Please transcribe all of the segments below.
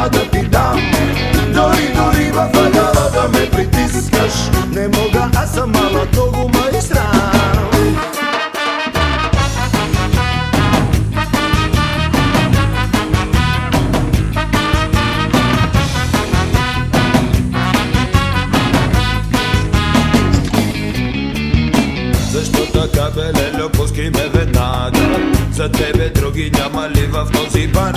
няма да ти дам. Дори в ъгъла да ме притискаш, не мога, аз съм малък, много ме срам. Защо така, бе, леле, пускай ме веднага. За тебе други няма ли в този бар?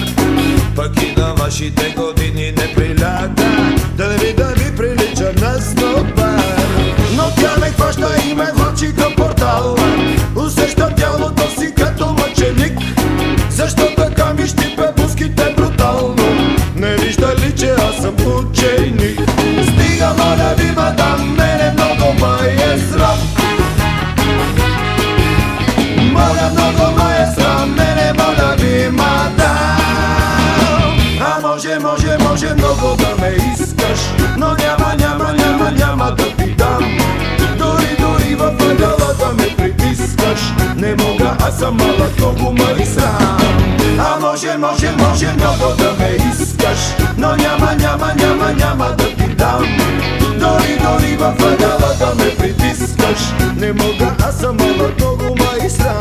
Пък и на вашите години не приляга да не ви прилича на снобар. Но тя ме хваща и ме влачи към портала. Усеща тялото си като мъченик. Защо така ми щипе буските брутално? Не вижда ли, че аз съм ученик? Стига, моля ви, мадам, мене много ме е срам. Моля, много ме е срам, мене, моля ви, мадам. А може много да ме искаш, но няма да ти дам. Дори в ъгъла да ме притискаш, не мога, аз съм малък, много ме срам. А може много да ме искаш, но няма да ти дам. Дори в ъгъла да ме притискаш, не мога, аз съм малък, много ме срам.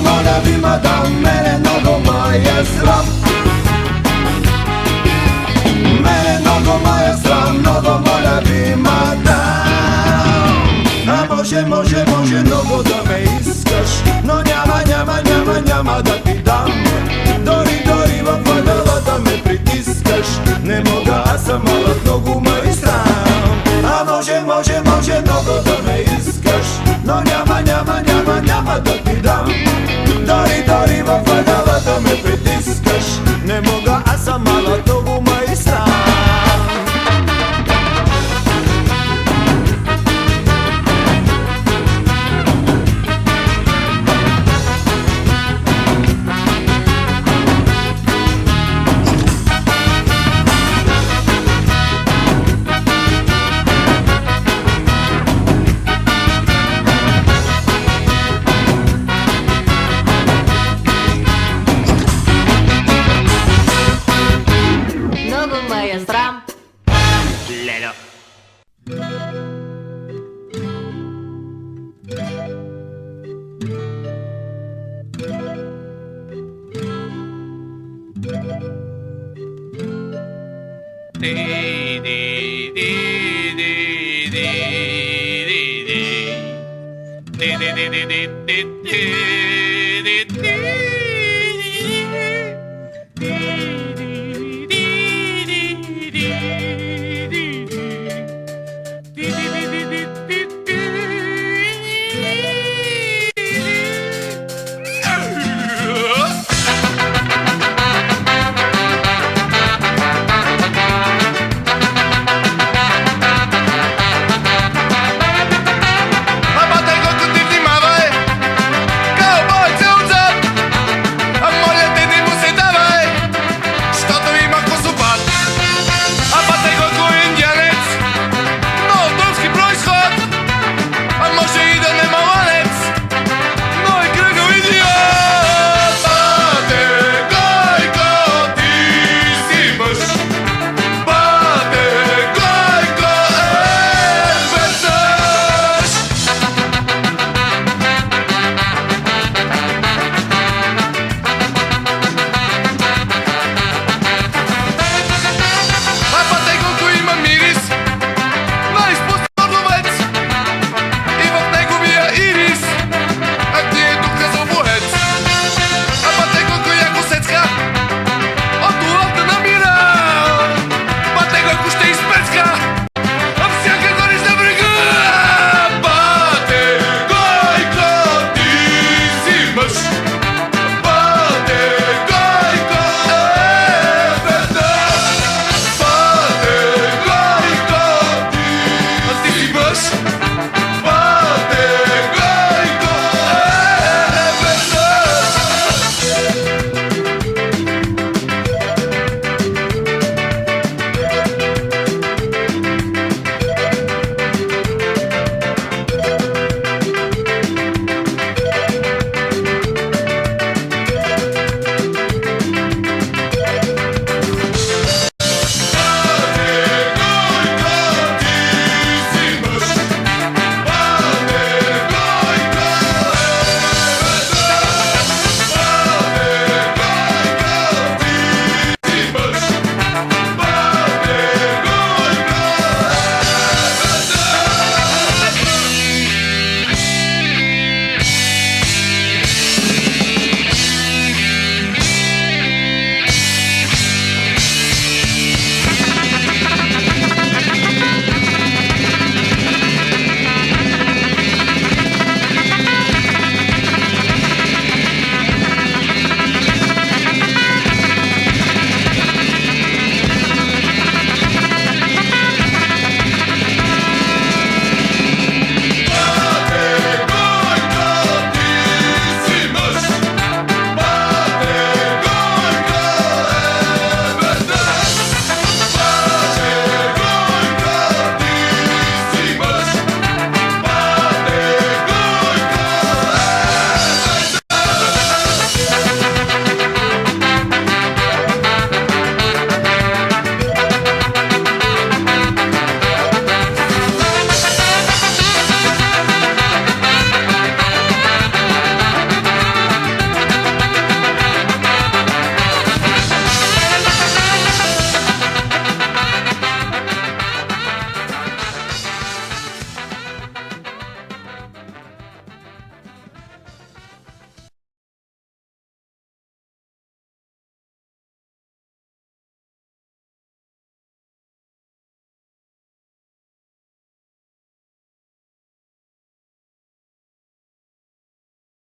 Моля ви, мадам, мене много ме е срам. Мене много ме е срам, много моля ви, мадам. А може много да ме искаш, но няма да ти дам. Дори в ъгъла да ме притискаш, не мога, аз съм малък, много ме срам. А може много да ме искаш, но няма да ти дам. Дори в ъгъла да ме притискаш, не мога, аз съм малък, много ме срам. Лело. Di